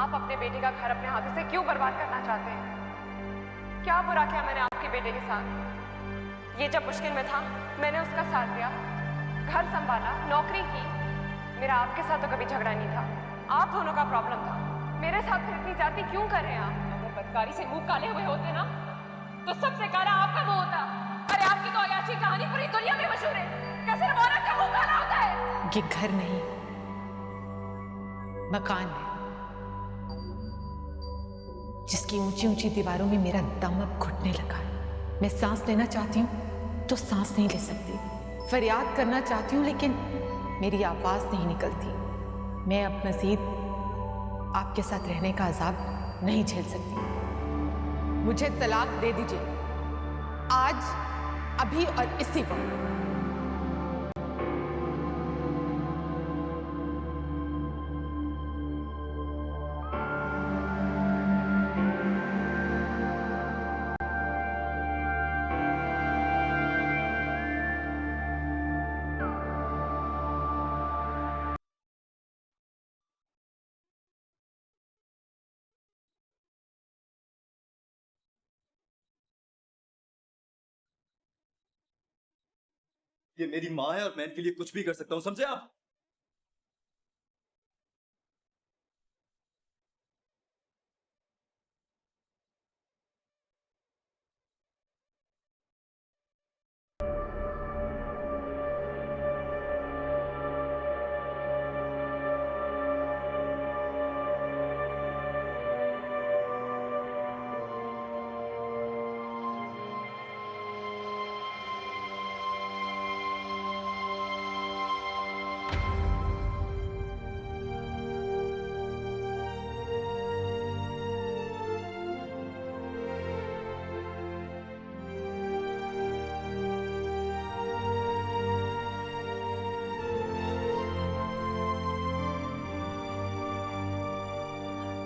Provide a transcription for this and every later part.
आप अपने बेटे का घर अपने हाथों से क्यों बर्बाद करना चाहते हैं? क्या बुरा किया मैंने आपके बेटे के साथ? ये जब मुश्किल में था मैंने उसका साथ दिया, घर संभाला, नौकरी की। मेरा आपके साथ तो कभी झगड़ा नहीं था, आप दोनों का प्रॉब्लम था। मेरे साथ फिर इतनी ज्यादती क्यों कर रहे हैं आप? अगर बदकारी से मुंह काले हुए होते ना तो सबसे काला आपका मुंह होता। अरे आपकी तो अयाची कहानी पूरी दुनिया में मशहूर है, कैसे औरत का मुंह काला होता है। ये घर नहीं, मकान है जिसकी ऊंची ऊंची दीवारों में मेरा दम अब घुटने लगा है। मैं सांस लेना चाहती हूं तो सांस नहीं ले सकती, फरियाद करना चाहती हूं लेकिन मेरी आवाज नहीं निकलती। मैं अब मजीद आपके साथ रहने का अजाब नहीं झेल सकती। मुझे तलाक दे दीजिए, आज, अभी और इसी वक्त। ये मेरी माँ है और मैं इनके लिए कुछ भी कर सकता हूँ, समझे आप?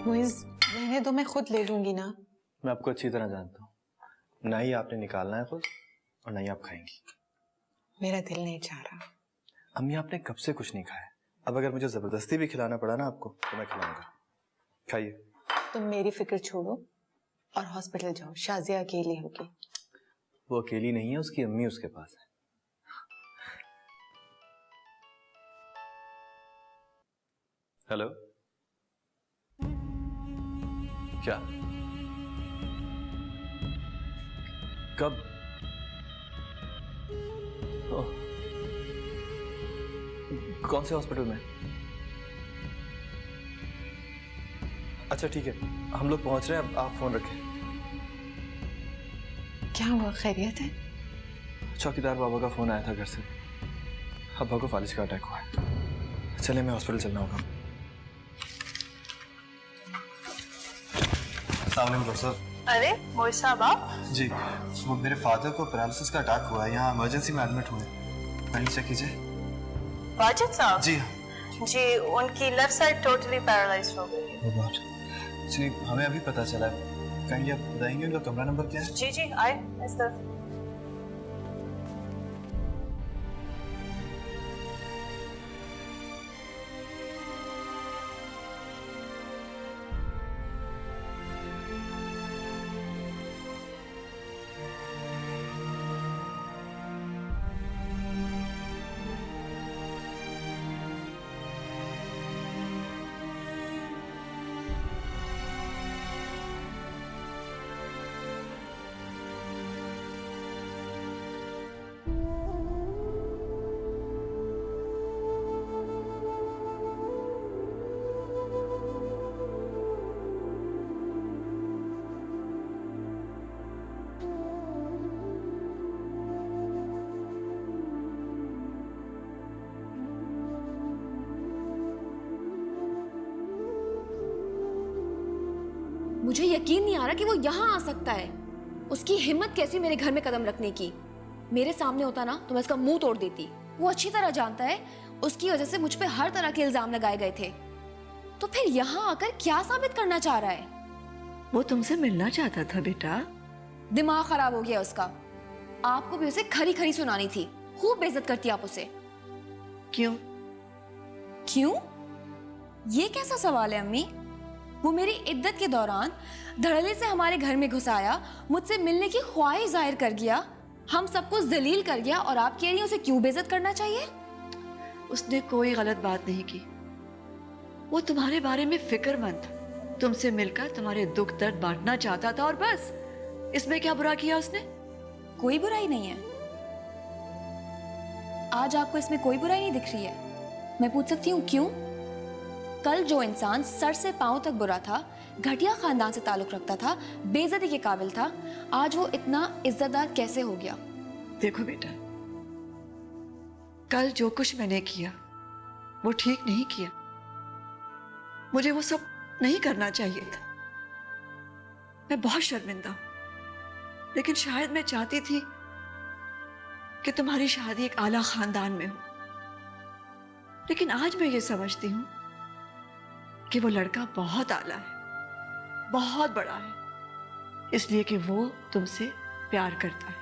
मुइज़, रहने दो, मैं खुद ले लूंगी ना। मैं आपको अच्छी तरह जानता हूँ, ना ही आपने निकालना है खुद और ना ही आप खाएंगी। मेरा दिल नहीं चाह रहा। अम्मी आपने कब से कुछ नहीं खाया, अब अगर मुझे जबरदस्ती भी खिलाना पड़ा ना आपको तो मैं खिलाऊंगा। खाइए। तुम मेरी फिक्र छोड़ो और हॉस्पिटल जाओ, शाजिया अकेली होगी। वो अकेली नहीं है, उसकी अम्मी उसके पास है। हेलो, क्या? कब? ओह, कौन से हॉस्पिटल में? अच्छा ठीक है, हम लोग पहुंच रहे हैं, अब आप फोन रखें। क्या हुआ, खैरियत है? चौकीदार बाबा का फोन आया था घर से, अब्बा को फालिज का अटैक हुआ है। चले, मैं हॉस्पिटल चलना होगा। अस्सलाम वालेकुम डॉक्टर साहब। अरे मोहित साहब आप? जी, वो मेरे फादर को पैरालिसिस का अटैक हुआ है, यहाँ इमरजेंसी में एडमिट हुए। पहले चेक कीजिए। वाजिद साहब? जी जी, उनकी लेफ्ट साइड टोटली पैरालाइज हो गई है। जी, हमें अभी पता चला है। कहीं आप बताएंगे उनका कमरा नंबर क्या है? जी जी, आए इस तरफ। मुझे यकीन नहीं आ रहा कि वो यहाँ आ सकता है। उसकी हिम्मत कैसी मेरे घर में कदम रखने की। मेरे सामने होता ना तो मैं उसका मुंह तोड़ देती। वो अच्छी तरह जानता है उसकी वजह से मुझ पे हर तरह के इल्जाम लगाए गए थे। तो फिर यहाँ आकर क्या साबित करना चाह रहा है? वो तुमसे मिलना चाहता था बेटा। दिमाग खराब हो गया उसका। आपको भी उसे खरी खरी सुनानी थी। खूब बेइज्जत करती आप उसे। क्यों? क्यों? ये कैसा सवाल है अम्मी? वो मेरी इद्दत के दौरान धड़ल्ले से हमारे घर में घुस आया, मुझसे मिलने की ख्वाहिश जाहिर कर गया, हम सबको जलील कर गया, और आप कह रही हैं उसे क्यों बेइज्जत करना चाहिए? उसने कोई गलत बात नहीं की। वो तुम्हारे बारे में फिक्रमंद था, तुमसे मिलकर तुम्हारे दुख दर्द बांटना चाहता था और बस। इसमें क्या बुरा किया उसने? कोई बुराई नहीं है। आज आपको इसमें कोई बुराई नहीं दिख रही है? मैं पूछ सकती हूँ क्यों? कल जो इंसान सर से पांव तक बुरा था, घटिया खानदान से ताल्लुक रखता था, बेइज्जती के काबिल था, आज वो इतना इज्जतदार कैसे हो गया? देखो बेटा, कल जो कुछ मैंने किया वो ठीक नहीं किया। मुझे वो सब नहीं करना चाहिए था। मैं बहुत शर्मिंदा हूं, लेकिन शायद मैं चाहती थी कि तुम्हारी शादी एक आला खानदान में हो। लेकिन आज मैं ये समझती हूं कि वो लड़का बहुत आला है, बहुत बड़ा है, इसलिए कि वो तुमसे प्यार करता है।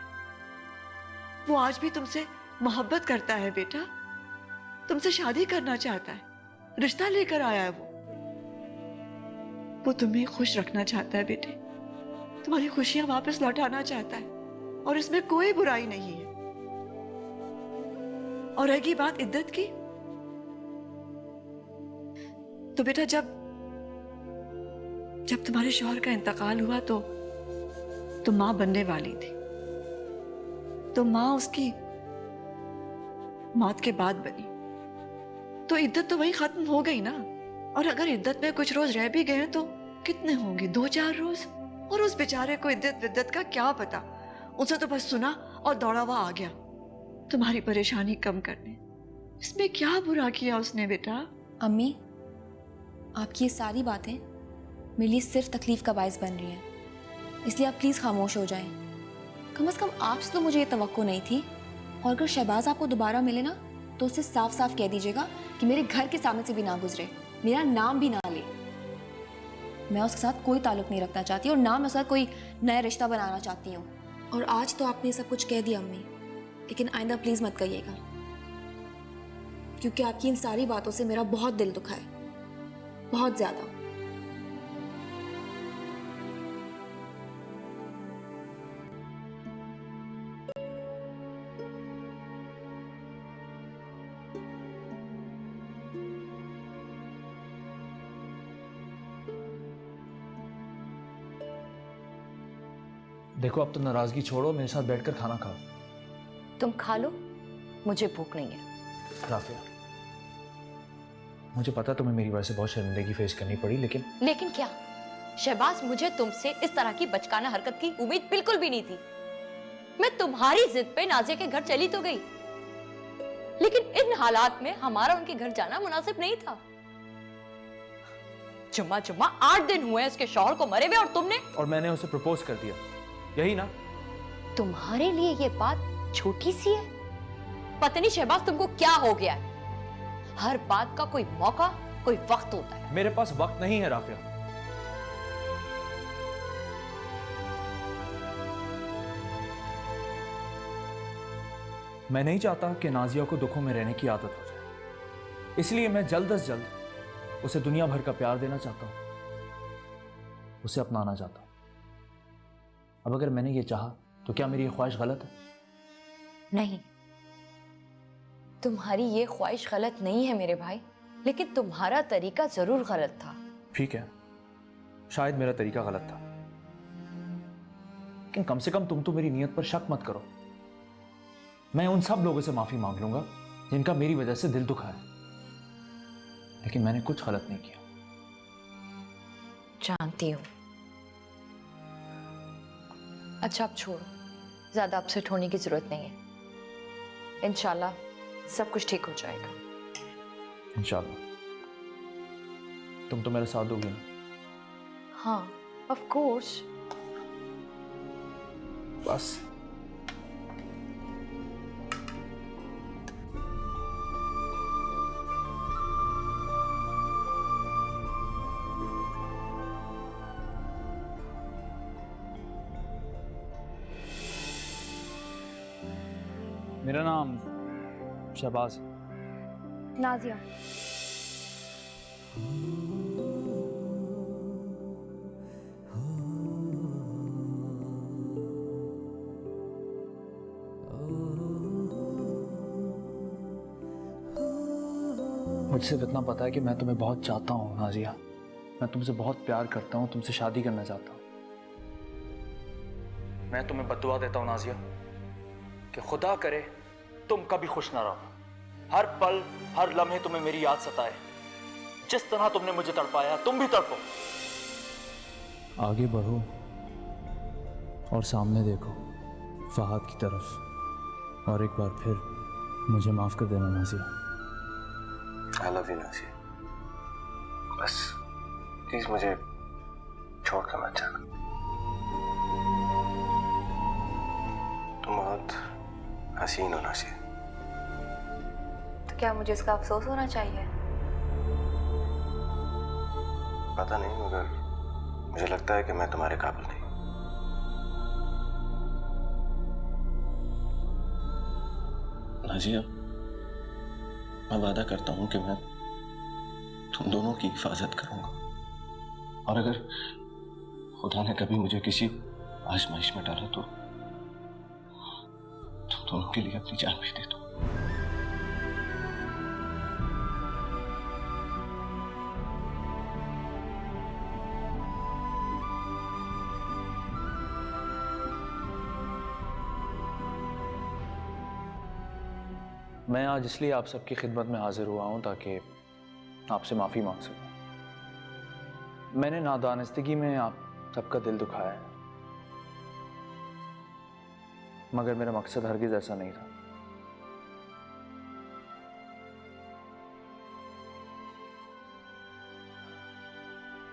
वो आज भी तुमसे मोहब्बत करता है बेटा, तुमसे शादी करना चाहता है, रिश्ता लेकर आया है। वो तुम्हें खुश रखना चाहता है बेटे, तुम्हारी खुशियां वापस लौटाना चाहता है, और इसमें कोई बुराई नहीं है। और रही बात इद्दत की, तो बेटा जब तुम्हारे शौहर का इंतकाल हुआ तो तुम मां बनने वाली थी। तो मां उसकी मौत के बाद बनी, तो इद्दत तो वही खत्म हो गई ना। और अगर इद्दत में कुछ रोज रह भी गए तो कितने होंगे, 2-4 रोज। और उस बेचारे को इद्दत विद्दत का क्या पता, उसे तो बस सुना और दौड़ा हुआ आ गया तुम्हारी परेशानी कम करने। इसमें क्या बुरा किया उसने बेटा? अम्मी, आपकी ये सारी बातें मेरे लिए सिर्फ तकलीफ का बायस बन रही हैं, इसलिए आप प्लीज़ खामोश हो जाएं। कम से कम आपसे तो मुझे ये तवक्को नहीं थी। और अगर शहबाज आपको दोबारा मिले ना, तो उससे साफ साफ कह दीजिएगा कि मेरे घर के सामने से भी ना गुजरे, मेरा नाम भी ना ले। मैं उसके साथ कोई ताल्लुक नहीं रखना चाहती, और ना मैं उसके साथ कोई नया रिश्ता बनाना चाहती हूँ। और आज तो आपने सब कुछ कह दिया अम्मी, लेकिन आइंदा प्लीज़ मत कहिएगा, क्योंकि आपकी इन सारी बातों से मेरा बहुत दिल दुखा है, बहुत ज़्यादा। देखो, अब तो नाराजगी छोड़ो, मेरे साथ बैठकर खाना खाओ। तुम खा लो, मुझे भूख नहीं है। राफिया, मुझे पता तुम्हें मेरी वजह से बहुत शर्मिंदगी फेस करनी पड़ी, लेकिन क्या शहबाज, मुझे तुमसे इस तरह की बचकाना हरकत की उम्मीद बिल्कुल भी नहीं थी। मैं तुम्हारी जिद पे नाजिया के घर चली तो गई, लेकिन इन हालात में हमारा उनके घर जाना मुनासिब नहीं था। जुम्मा 8 दिन हुए उसके शौहर को मरे हुए, और मैंने उसे प्रपोज कर दिया, यही ना? तुम्हारे लिए ये बात छोटी सी है? पता नहीं शहबाज तुमको क्या हो गया है, हर बात का कोई मौका, कोई वक्त होता है। मेरे पास वक्त नहीं है राफिया। मैं नहीं चाहता कि नाजिया को दुखों में रहने की आदत हो जाए, इसलिए मैं जल्द से जल्द उसे दुनिया भर का प्यार देना चाहता हूं, उसे अपनाना चाहता हूं। अब अगर मैंने ये चाहा तो क्या मेरी ये ख्वाहिश गलत है? नहीं, तुम्हारी ये ख्वाहिश गलत नहीं है मेरे भाई, लेकिन तुम्हारा तरीका जरूर गलत था। ठीक है, शायद मेरा तरीका गलत था, लेकिन कम से कम तुम तो मेरी नीयत पर शक मत करो। मैं उन सब लोगों से माफी मांग लूंगा जिनका मेरी वजह से दिल दुखा है, लेकिन मैंने कुछ गलत नहीं किया। जानती हूं। अच्छा, अब छोड़ो, ज्यादा अपसेट होने की जरूरत नहीं है। इंशाल्लाह सब कुछ ठीक हो जाएगा। इंशाल्लाह। तुम तो मेरा साथ दोगी ना? हाँ, ऑफ कोर्स। बस मेरा नाम शहबाज। नाजिया। मुझे सिर्फ इतना पता है कि मैं तुम्हें बहुत चाहता हूँ नाजिया। मैं तुमसे बहुत प्यार करता हूँ, तुमसे शादी करना चाहता हूँ। मैं तुम्हें बद्दुआ देता हूँ नाजिया कि खुदा करे तुम कभी खुश ना रहो। हर पल हर लम्हे तुम्हें मेरी याद सताए। जिस तरह तुमने मुझे तड़पाया तुम भी तड़पो। आगे बढ़ो और सामने देखो फहाद की तरफ, और एक बार फिर मुझे माफ कर देना Nazia. I love you Nazia, बस प्लीज मुझे छोड़ कर मत जाना। तुम बहुत हसीन हो नाजिया। तो क्या मुझे इसका अफसोस होना चाहिए? पता नहीं, मगर मुझे लगता है कि मैं तुम्हारे काबिल नहीं। नाजिया, मैं वादा करता हूं कि मैं तुम दोनों की हिफाजत करूंगा, और अगर खुदा ने कभी मुझे किसी आजमाइश में डाला तो तुम दोनों के लिए अपनी जान भी दे दूं। मैं आज इसलिए आप सबकी खिदमत में हाजिर हुआ हूं ताकि आपसे माफ़ी मांग सकूं। मैंने नादानिस्तगी में आप सबका दिल दुखाया है, मगर मेरा मकसद हरगिज़ ऐसा नहीं था।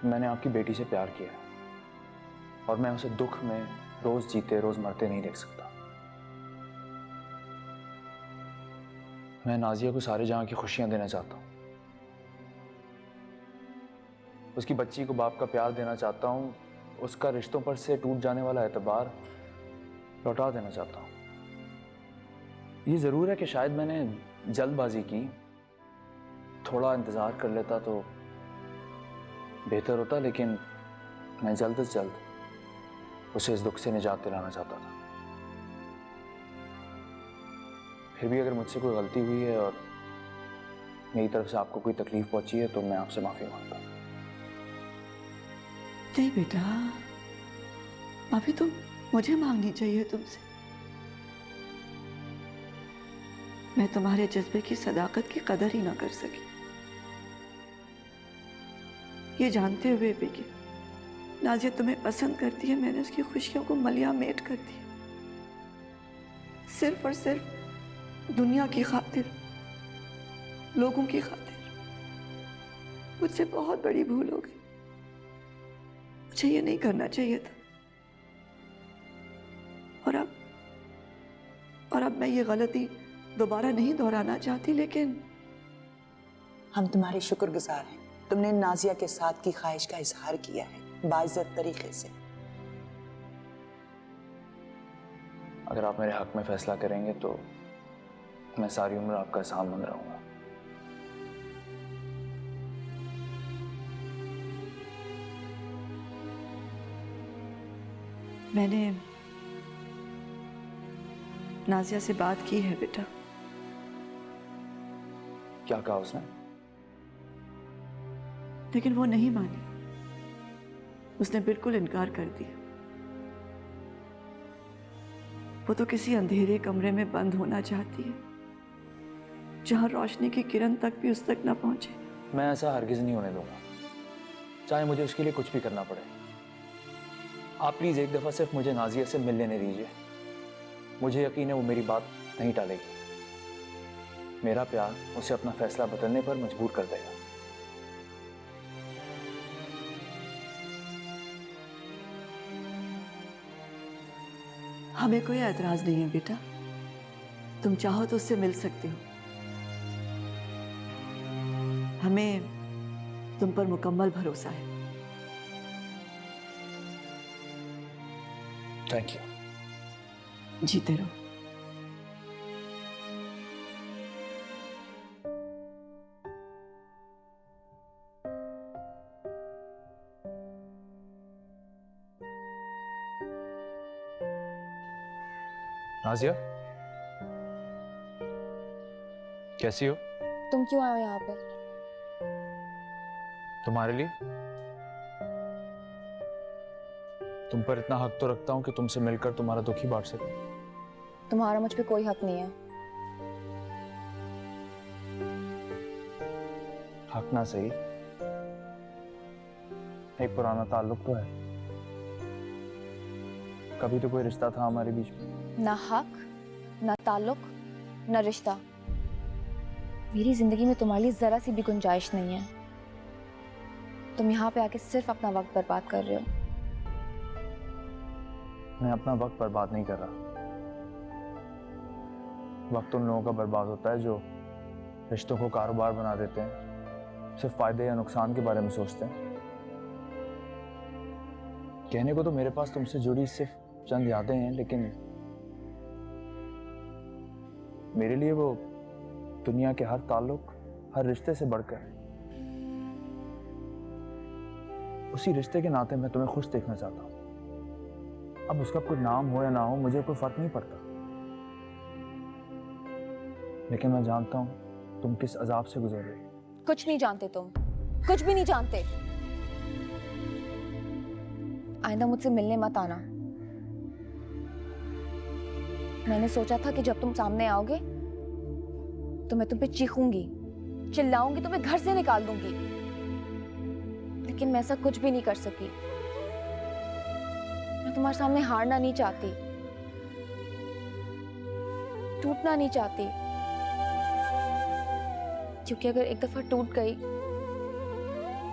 मैंने आपकी बेटी से प्यार किया है और मैं उसे दुख में रोज़ जीते रोज़ मरते नहीं देख सकता। मैं नाजिया को सारे जहां की खुशियां देना चाहता हूं, उसकी बच्ची को बाप का प्यार देना चाहता हूं, उसका रिश्तों पर से टूट जाने वाला एतबार लौटा देना चाहता हूं। ये ज़रूर है कि शायद मैंने जल्दबाजी की, थोड़ा इंतज़ार कर लेता तो बेहतर होता, लेकिन मैं जल्द से जल्द उसे इस दुख से निजात दिलाना चाहता था। फिर भी अगर मुझसे कोई गलती हुई है और मेरी तरफ से आपको कोई तकलीफ पहुंची है तो मैं आपसे माफ़ी मांगता हूँ। नहीं बेटा, माफी तो मुझे मांगनी चाहिए तुमसे। मैं तुम्हारे जज्बे की सदाकत की कदर ही ना कर सकी, ये जानते हुए भी कि नाजिया तुम्हें पसंद करती है, मैंने उसकी खुशियों को मलियामेट कर दिया, सिर्फ और सिर्फ दुनिया की खातिर, लोगों की खातिर। मुझसे बहुत बड़ी भूल हो गई, मुझे ये नहीं करना चाहिए था। और अब मैं ये गलती दोबारा नहीं दोहराना चाहती, लेकिन हम तुम्हारे शुक्रगुजार हैं। तुमने नाजिया के साथ की ख्वाहिश का इजहार किया है बाइज्जत तरीके से। अगर आप मेरे हक में फैसला करेंगे तो मैं सारी उम्र आपका एहसान मंद रहूंगा। मैंने नाजिया से बात की है बेटा। क्या कहा उसने? लेकिन वो नहीं मानी, उसने बिल्कुल इनकार कर दिया। वो तो किसी अंधेरे कमरे में बंद होना चाहती है, जहां रोशनी की किरण तक भी उस तक न पहुंचे। मैं ऐसा हरगिज नहीं होने दूंगा, चाहे मुझे उसके लिए कुछ भी करना पड़े। आप प्लीज एक दफा सिर्फ मुझे नाजिया से मिल लेने दीजिए। मुझे यकीन है वो मेरी बात नहीं टालेगी। मेरा प्यार उसे अपना फैसला बदलने पर मजबूर कर देगा। हमें कोई एतराज नहीं है बेटा, तुम चाहो तो उससे मिल सकते हो। हमें तुम पर मुकम्मल भरोसा है। Thank you. जीते रहो। नाजिया, कैसी हो? तुम क्यों आए हो यहाँ पे? तुम्हारे लिए? तुम पर इतना हक तो रखता हूं कि तुमसे मिलकर तुम्हारा दुख ही बांट सकूं। तुम्हारा मुझ पे कोई हक नहीं है। हक ना सही, एक पुराना ताल्लुक तो है। कभी तो कोई रिश्ता था हमारे बीच में। ना हक, ना ताल्लुक, ना रिश्ता। मेरी जिंदगी में तुम्हारे लिए जरा सी भी गुंजाइश नहीं है। तुम यहाँ पे आके सिर्फ अपना वक्त बर्बाद कर रहे हो। मैं अपना वक्त बर्बाद नहीं कर रहा। वक्त उन लोगों का बर्बाद होता है जो रिश्तों को कारोबार बना देते हैं, सिर्फ फायदे या नुकसान के बारे में सोचते हैं। कहने को तो मेरे पास तुमसे जुड़ी सिर्फ चंद यादें हैं, लेकिन मेरे लिए वो दुनिया के हर ताल्लुक, हर रिश्ते से बढ़कर है। उसी रिश्ते के नाते मैं तुम्हें खुश देखना चाहता हूं। अब उसका कोई नाम हो या ना हो, मुझे कोई फर्क नहीं पड़ता, लेकिन मैं जानता हूं तुम किस अजाब से गुजर रही हो। कुछ नहीं जानते तुम, कुछ भी नहीं जानते। आइंदा मुझसे मिलने मत आना। मैंने सोचा था कि जब तुम सामने आओगे तो मैं तुम पे चीखूंगी, चिल्लाऊंगी, तुम्हें घर से निकाल दूंगी, लेकिन मैं ऐसा कुछ भी नहीं कर सकी। मैं तुम्हारे सामने हारना नहीं चाहती, टूटना नहीं चाहती, क्योंकि अगर एक दफा टूट गई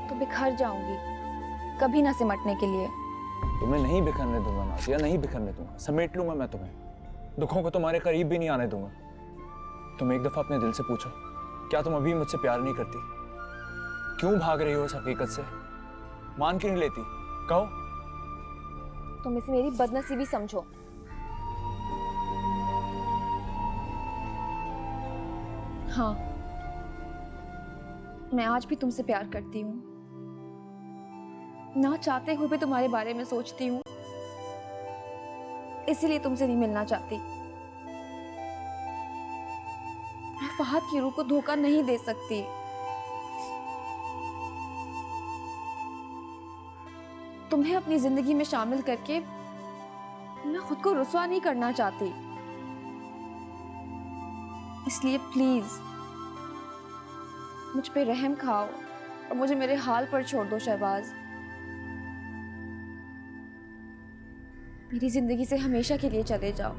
तो बिखर जाऊंगी, कभी ना सिमटने के लिए। तुम्हें नहीं बिखरने दूंगा नाज़िया, नहीं बिखरने दूंगा। समेट लूंगा मैं तुम्हें, दुखों को तुम्हारे करीब भी नहीं आने दूंगा। तुम एक दफा अपने दिल से पूछो, क्या तुम अभी मुझसे प्यार नहीं करती? क्यों भाग रही हो इस हकीकत से? मान क्यों नहीं लेती? कहो। तुम इसे मेरी बदनसीबी समझो। हाँ, मैं आज भी तुमसे प्यार करती हूँ। ना चाहते हुए भी तुम्हारे बारे में सोचती हूँ, इसीलिए तुमसे नहीं मिलना चाहती। मैं फहद की रूह को धोखा नहीं दे सकती। तुम्हें अपनी जिंदगी में शामिल करके मैं खुद को रुसवा नहीं करना चाहती। इसलिए प्लीज मुझ पे रहम खाओ और मुझे मेरे हाल पर छोड़ दो शहबाज। मेरी जिंदगी से हमेशा के लिए चले जाओ।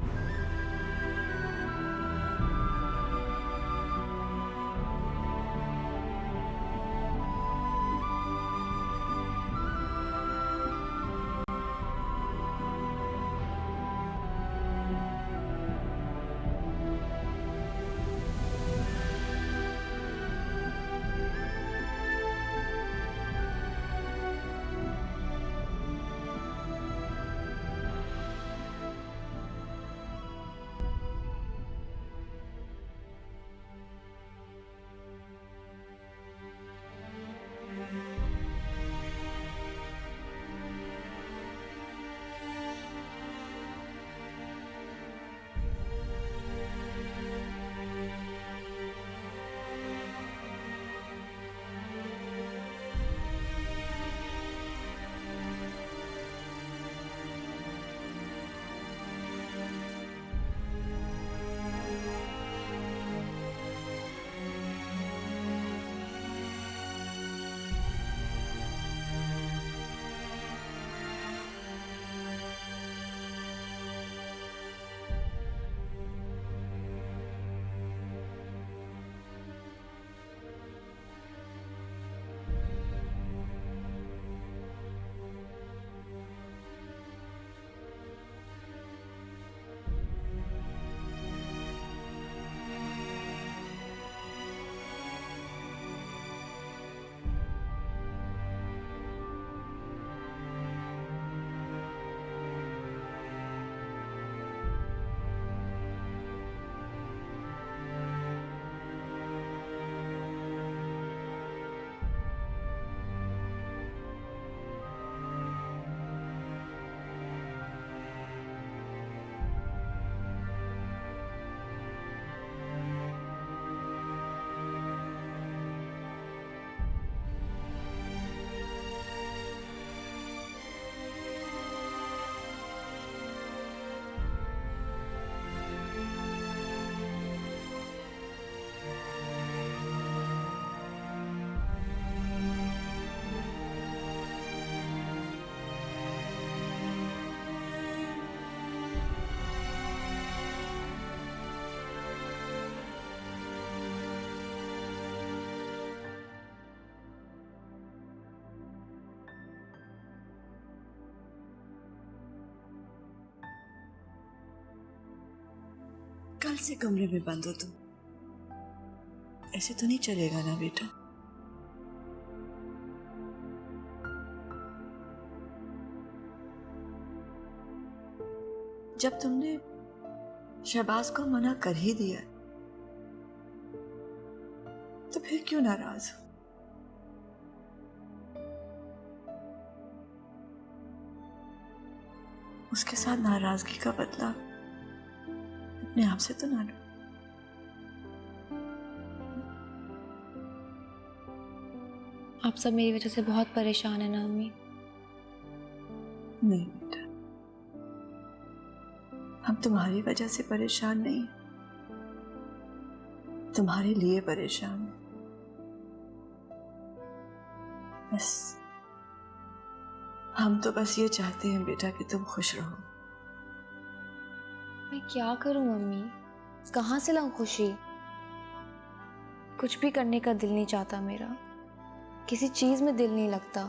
साल से कमरे में बंद हो तुम। ऐसे तो नहीं चलेगा ना बेटा। जब तुमने शहबाज को मना कर ही दिया तो फिर क्यों नाराज हो? उसके साथ नाराजगी का बदला अपने आप से तो ना लो। आप सब मेरी वजह से बहुत परेशान है ना अम्मी। नहीं बेटा, हम तुम्हारी वजह से परेशान नहीं, तुम्हारे लिए परेशान हैं। बस हम तो बस ये चाहते हैं बेटा कि तुम खुश रहो। मैं क्या करूं मम्मी, कहाँ से लाऊं खुशी? कुछ भी करने का दिल नहीं चाहता मेरा, किसी चीज में दिल नहीं लगता।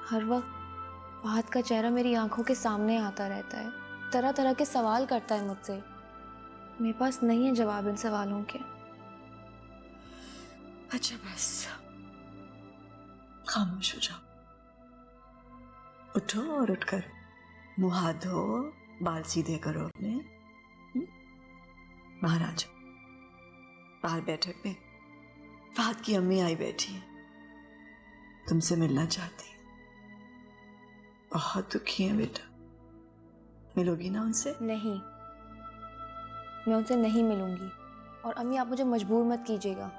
हर वक्त फहद का चेहरा मेरी आंखों के सामने आता रहता है, तरह तरह के सवाल करता है मुझसे। मेरे पास नहीं है जवाब इन सवालों के। अच्छा बस खामोश हो जाओ, उठो और उठकर मुंह हाथ धो, बाल सीधे करो अपने। बाहर आ जाओ। बाहर बैठक में फहद की अम्मी आई बैठी है, तुमसे मिलना चाहती है। बहुत दुखी है बेटा, मिलोगी ना उनसे? नहीं, मैं उनसे नहीं मिलूंगी। और अम्मी आप मुझे मजबूर मत कीजिएगा।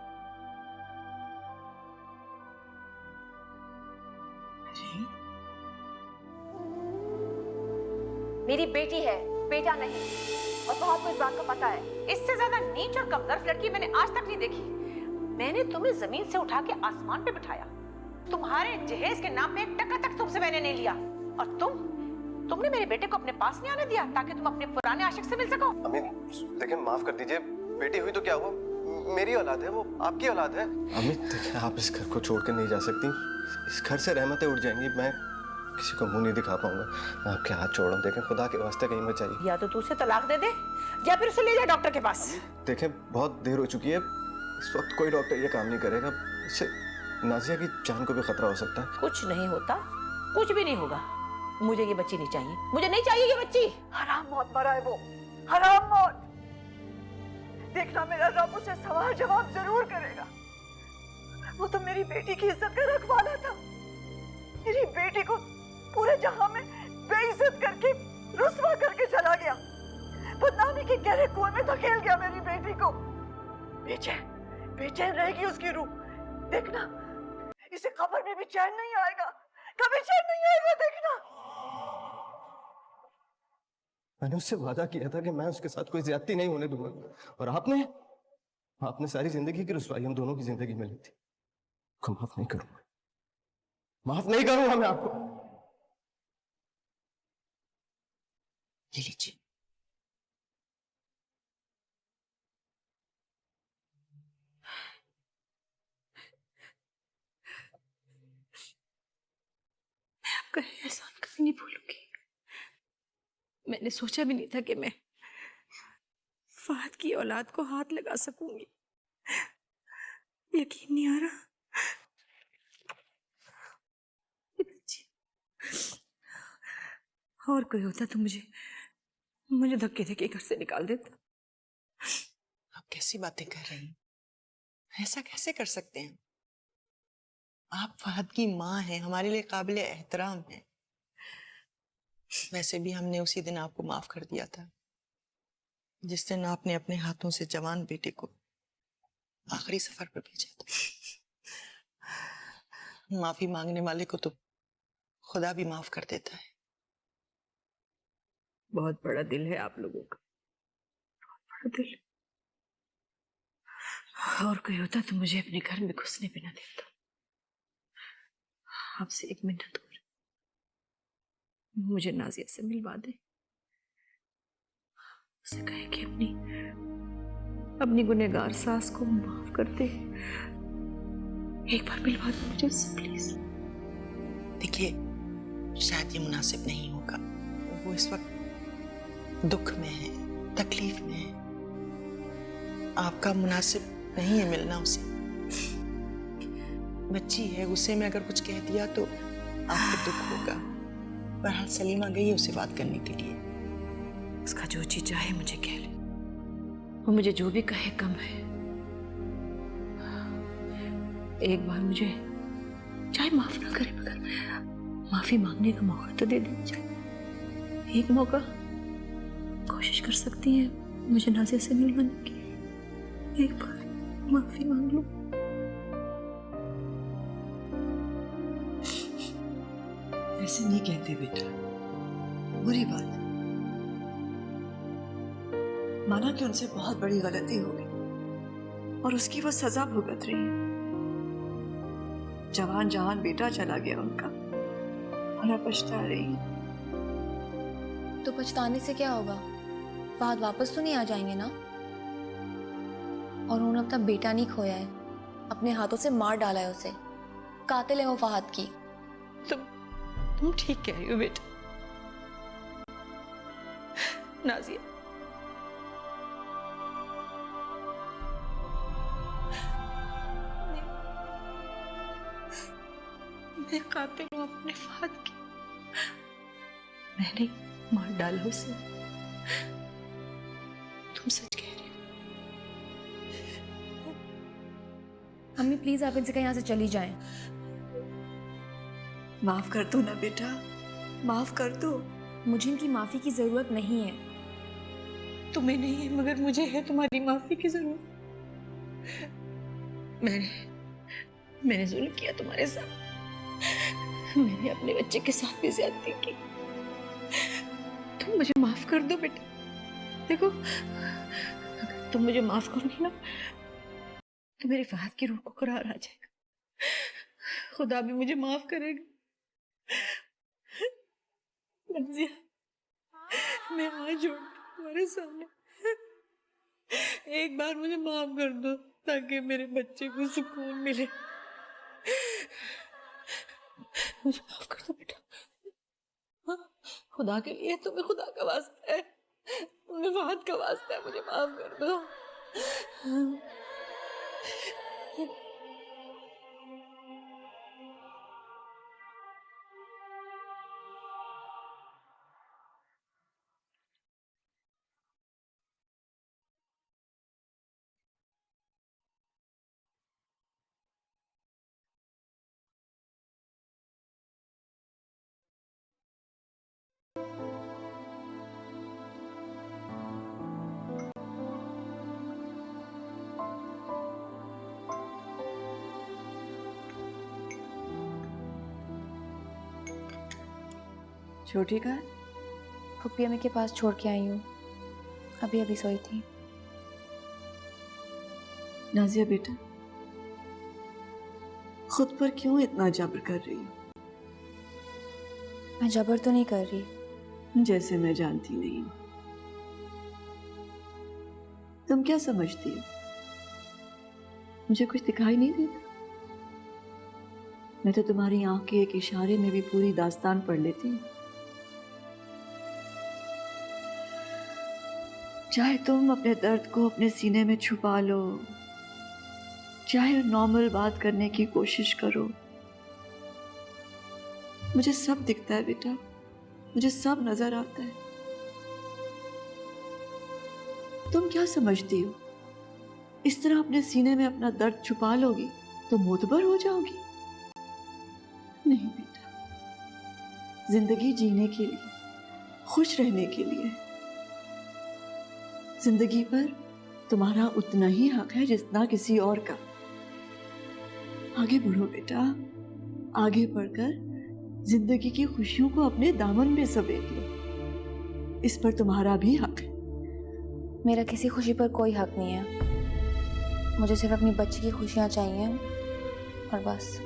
मेरी बेटी है, बेटा नहीं। और बहुत कुछ बात का पता है। इससे ज्यादा नीच और कमजोर लड़की मैंने आज तक नहीं देखी। मैंने तुम्हें जमीन से उठा के आसमान पे बिठाया। तुम्हारे जहेज के नाम पे 1 टका तक तुमसे मैंने नहीं लिया। और तुमने मेरे बेटे को अपने पास नहीं आने दिया ताकि तुम अपने पुराने आशिक से मिल सको। अम्मी देखिए, माफ कर दीजिए, बेटी हुई तो क्या हुआ, मेरी औलाद है, वो आपकी औलाद है। अम्मी देखिए, आप इस घर को छोड़ कर नहीं जा सकती। इस घर से रहमतें उड़ जाएंगी। मैं किसी को मुंह नहीं दिखा पाऊंगा। मैं आपके हाथ छोड़ रहा हूं। देखें, खुदा के वास्ते कहीं मत जाइए। या तो तू उसे तलाक दे दे या फिर उसे ले जा डॉक्टर के पास। देखें, बहुत देर हो चुकी है। इस वक्त कोई डॉक्टर ये काम नहीं करेगा। इससे नाजिया की जान को भी खतरा हो सकता है। कुछ नहीं होता, कुछ भी नहीं होगा। मुझे ये बच्ची नहीं चाहिए, मुझे नहीं चाहिए ये बच्ची। हराम मौत मरा है वो, हराम मौत। देखना मेरा रब उसे सवाल जवाब जरूर करेगा। वो तो मेरी बेटी की इज्जत का रखवाला था। मेरी बेटी को पूरे जहां में बेइज्जत करके, रुस्वा करके चला गया। बदनामी के गहरे कुएं में धकेल गया मेरी बेटी को। बेचैन रहेगी उसकी रूह। देखना, इसे कब्र में भी चैन नहीं आएगा, कभी चैन नहीं आएगा। देखना, मैंने उससे वादा किया था कि मैं उसके साथ कोई ज्यादती नहीं होने दूंगा। और आपने सारी जिंदगी की रुसवाई हम दोनों की जिंदगी में ली थी। को माफ नहीं करूंगा, माफ नहीं करूंगा मैं आपको। ये लीजिए। मैं आपका एहसान कभी नहीं भूलूंगी। मैंने सोचा भी नहीं था कि मैं फहद की औलाद को हाथ लगा सकूंगी। यकीन नहीं आ रहा। और कोई होता तो मुझे धक्के धक्के घर से निकाल देता। आप कैसी बातें कर रही हैं? ऐसा कैसे कर सकते हैं? आप फहद की माँ हैं, हमारे लिए काबिल एहतराम हैं। वैसे भी हमने उसी दिन आपको माफ कर दिया था, जिस दिन आपने अपने हाथों से जवान बेटे को आखिरी सफर पर भेजा था। माफी मांगने वाले को तो खुदा भी माफ कर देता है। बहुत बड़ा दिल है आप लोगों का, बहुत बड़ा दिल। और कोई होता तो मुझे अपने घर में घुसने भी ना देता। आपसे 1 मिनट दूर मुझे नाजिया से मिलवा दे। उसे कहे कि अपनी गुनहगार सास को माफ कर दे। एक बार मिलवा दो मुझे उससे प्लीज। देखिए, शायद ये मुनासिब नहीं होगा। वो इस वक्त दुख में है, तकलीफ में है। आपका मुनासिब नहीं है मिलना उसे। बच्ची है, गुस्से में अगर कुछ कह दिया तो आपको दुख होगा। बहरहाल सलीमा गई है उसे बात करने के लिए। उसका जो जी चाहे मुझे कह ले, वो मुझे जो भी कहे कम है। एक बार मुझे चाहे माफ ना करे मगर माफी मांगने का मौका तो दे देना चाहिए। एक मौका कोशिश कर सकती है मुझे नाज़िया से मिलवाने की। एक बार माफी मांग लो। ऐसे नहीं कहते बेटा, बुरी बात। माना कि उनसे बहुत बड़ी गलती हो गई और उसकी वो सजा भुगत रही है। जवान जहान बेटा चला गया उनका और अब पछता रही है। तो पछताने से क्या होगा? फहद वापस तो नहीं आ जाएंगे ना? और उन्होंने अपना बेटा नहीं खोया है, अपने हाथों से मार डाला है उसे। कातिल है वो फहद की। तुम ठीक कह रही हो बेटा। नाज़िया, मैं कातिल हूं अपने फहद की। मैंने मार डाला उसे। तुम सच कह रही हो। अम्मी प्लीज आप इनसे कहीं यहाँ से चली जाएं। माफ कर दो ना बेटा, माफ कर दो। मुझे इनकी माफी की जरूरत नहीं है। तुम्हें नहीं है मगर मुझे है तुम्हारी माफी की जरूरत। मैंने जुल्म किया तुम्हारे साथ। मैंने अपने बच्चे के साथ भी ज्यादती की। तुम मुझे माफ कर दो बेटा। देखो, अगर तुम मुझे माफ करोगी ना तो मेरे फहद की रूह को करार आ जाएगा। खुदा भी मुझे माफ करेगा। नाज़िया, मैं हाथ जोड़ तुम्हारे सामने, एक बार मुझे माफ कर दो ताकि मेरे बच्चे को सुकून मिले। मुझे माफ कर दो बेटा। हाँ, खुदा के लिए, तुम्हें खुदा का वास्ता है, तुम्हें फहद का वास्ता है, मुझे माफ कर दो। छोटी का फुप्पी अम्मी के पास छोड़ के आई हूँ, अभी अभी सोई थी। नाज़िया बेटा, खुद पर क्यों इतना जबर कर रही हो? मैं जबर तो नहीं कर रही। जैसे मैं जानती नहीं हूँ। तुम क्या समझती हो? मुझे कुछ दिखाई नहीं देता? मैं तो तुम्हारी आंख के एक इशारे में भी पूरी दास्तान पढ़ लेती हूँ। चाहे तुम अपने दर्द को अपने सीने में छुपा लो, चाहे नॉर्मल बात करने की कोशिश करो, मुझे सब दिखता है बेटा, मुझे सब नजर आता है। तुम क्या समझती हो? इस तरह अपने सीने में अपना दर्द छुपा लोगी तो मोतबर हो जाओगी? नहीं बेटा, जिंदगी जीने के लिए, खुश रहने के लिए जिंदगी पर तुम्हारा उतना ही हक है जितना किसी और का। आगे बढ़ो बेटा, आगे बढ़कर जिंदगी की खुशियों को अपने दामन में समेट लो। इस पर तुम्हारा भी हक है। मेरा किसी खुशी पर कोई हक नहीं है। मुझे सिर्फ अपनी बच्ची की खुशियाँ चाहिए और बस।